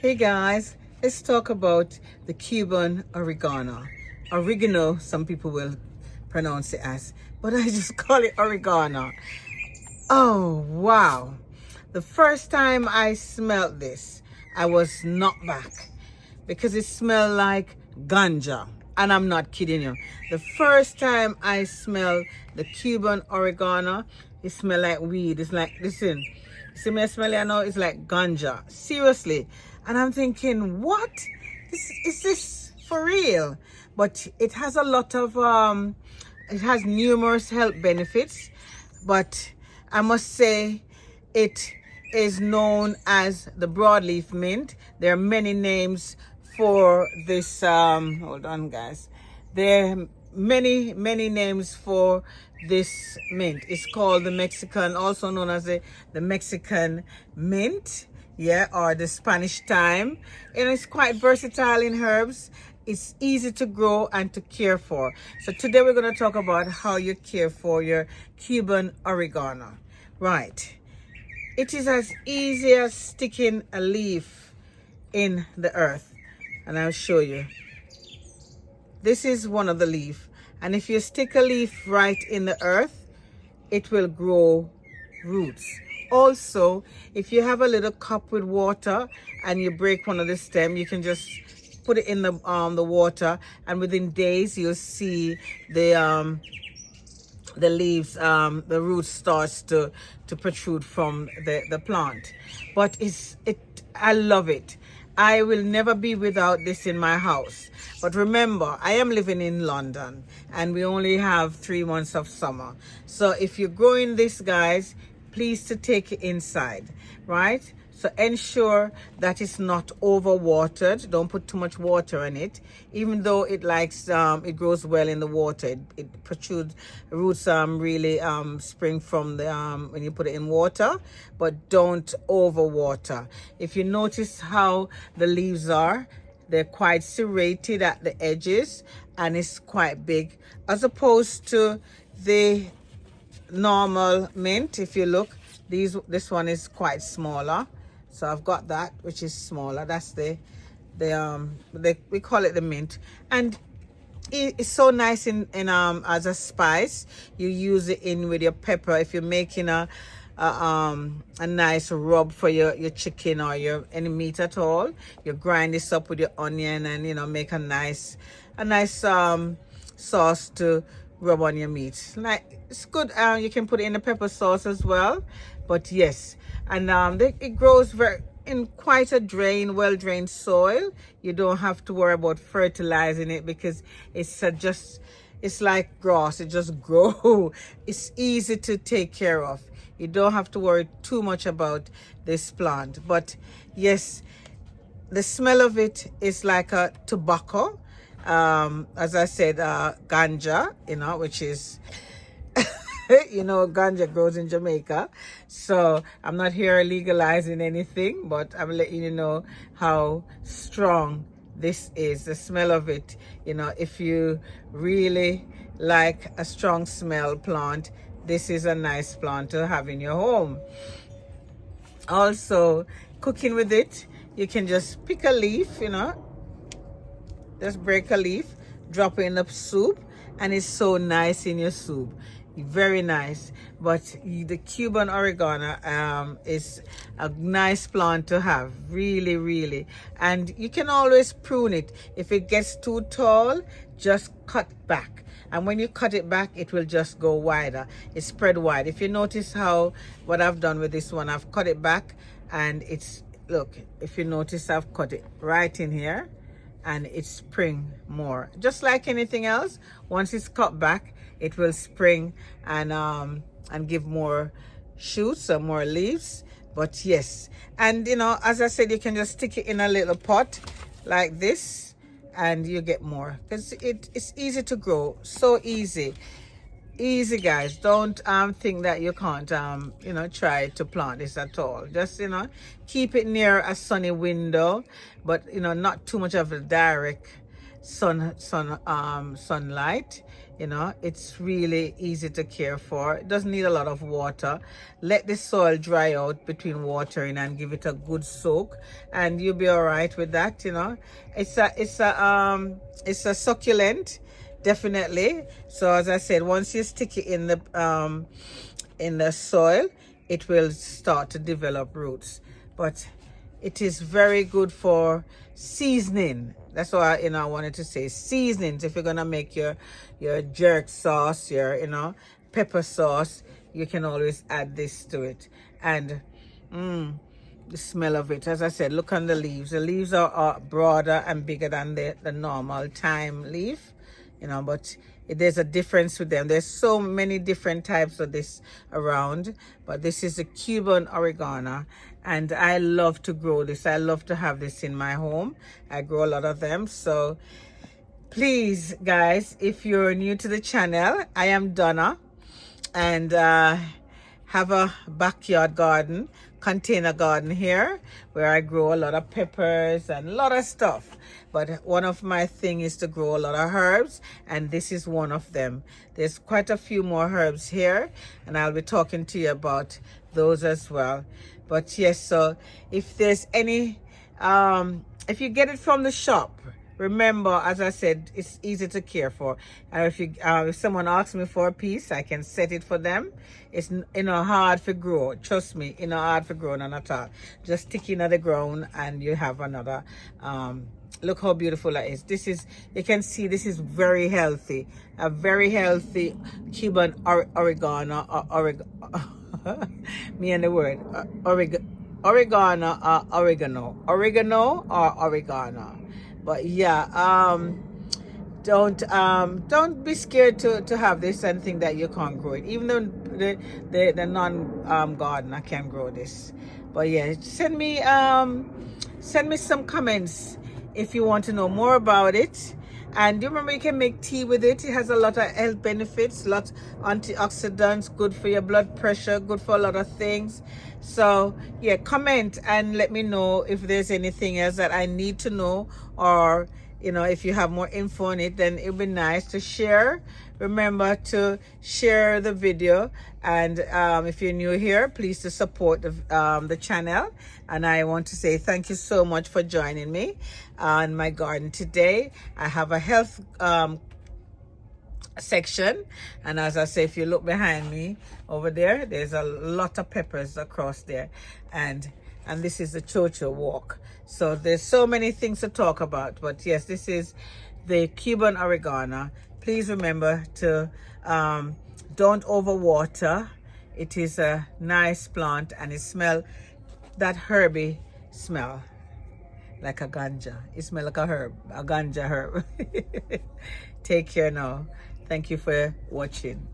Hey guys, let's talk about the Cuban oregano. Oregano, some people will pronounce it as, but I just call it oregano. Oh wow. The first time I smelled this, I was knocked back because it smelled like ganja. And I'm not kidding you. The first time I smelled the Cuban oregano, it smelled like weed. It's like, listen, see me smell it now, it's like ganja. Seriously. And I'm thinking, what? Is this for real? But it has a lot of, it has numerous health benefits. But I must say, it is known as the broadleaf mint. There are many names for this. Hold on, guys. There are many names for this mint. It's called the Mexican, also known as the Mexican mint, yeah, or the Spanish thyme. And it's quite versatile in herbs. It's easy to grow and to care for. So today we're going to talk about how you care for your Cuban oregano. Right. It is as easy as sticking a leaf in the earth. And I'll show you. This is one of the leaf. And if you stick a leaf right in the earth, it will grow roots. Also, if you have a little cup with water and you break one of the stem, you can just put it in the water, and within days you'll see the leaves, the roots starts to protrude from the plant. But I love it. I will never be without this in my house. But remember, I am living in London and we only have 3 months of summer. So if you're growing this, guys, please to take it inside, right? So ensure that it's not overwatered. Don't put too much water in it. Even though it likes, it grows well in the water. It protrudes, roots really spring from the when you put it in water, but don't overwater. If you notice how the leaves are, they're quite serrated at the edges and it's quite big, as opposed to the normal mint. If you look, this one is quite smaller. So I've got that, which is smaller. That's we call it the mint, and it's so nice in as a spice. You use it in with your pepper if you're making a nice rub for your chicken or your any meat at all. You grind this up with your onion and make a nice sauce to rub on your meat. Like, it's good. You can put it in the pepper sauce as well. But yes, and it grows in quite a well-drained soil. You don't have to worry about fertilizing it because it's like grass. It just grows. It's easy to take care of. You don't have to worry too much about this plant. But yes, the smell of it is like a tobacco. As I said, ganja, which is ganja grows in Jamaica. So I'm not here legalizing anything, but I'm letting you know how strong this is. The smell of it, if you really like a strong smell plant, this is a nice plant to have in your home. Also, cooking with it, you can just pick a leaf, just break a leaf, drop it in the soup, and it's so nice in your soup. Very nice. But the Cuban oregano is a nice plant to have, really. And you can always prune it. If it gets too tall, just cut back. And when you cut it back, it will just go wider. It's spread wide. If you notice what I've done with this one, I've cut it back, and look, if you notice, I've cut it right in here, and it spring more. Just like anything else, once it's cut back, it will spring and give more shoots or more leaves. But yes, and as I said, you can just stick it in a little pot like this and you get more, because it's easy to grow. So easy, guys. Don't think that you can't try to plant this at all. Just keep it near a sunny window, but not too much of a direct sunlight. You know, it's really easy to care for. It doesn't need a lot of water. Let the soil dry out between watering and give it a good soak, and you'll be all right with that. You know, it's a succulent, definitely. So as I said, once you stick it in the soil, it will start to develop roots. But it is very good for seasoning. That's why, you know, I wanted to say seasonings. If you're gonna make your jerk sauce, your, you know, pepper sauce, you can always add this to it. And the smell of it, as I said, look on the leaves. The leaves are broader and bigger than the normal thyme leaf, you know, but there's a difference with them. There's so many different types of this around, but this is the Cuban oregano, and I love to grow this. I love to have this in my home. I grow a lot of them. So please, guys, if you're new to the channel, I am Donna, and have a backyard garden, container garden here, where I grow a lot of peppers and a lot of stuff. But one of my thing is to grow a lot of herbs, and this is one of them. There's quite a few more herbs here, and I'll be talking to you about those as well. But yes, so if there's any, if you get it from the shop, remember, as I said, it's easy to care for. And if someone asks me for a piece, I can set it for them. It's, you know, hard to grow. Trust me, you know, hard to grow, none at all. Just stick in the ground and you have another. Look how beautiful that is. This is, you can see this is very healthy. A very healthy Cuban oregano, me and the word, oregano or oregano. But yeah, don't be scared to have this and think that you can't grow it. Even though the non gardener can grow this. But yeah, send me some comments if you want to know more about it. And you remember, you can make tea with it. It has a lot of health benefits, lots of antioxidants, good for your blood pressure, good for a lot of things. So yeah, comment and let me know if there's anything else that I need to know, or you know, if you have more info on it, then it would be nice to share. Remember to share the video, and if you're new here, please to support the channel. And I want to say thank you so much for joining me on my garden today. I have a health section, and as I say, if you look behind me over there, there's a lot of peppers across there, and this is the Chocho walk. So there's so many things to talk about, but yes, this is the Cuban oregano. Please remember to don't overwater. It is a nice plant, and it smells that herby smell like a ganja. It smells like a herb, a ganja herb. Take care now. Thank you for watching.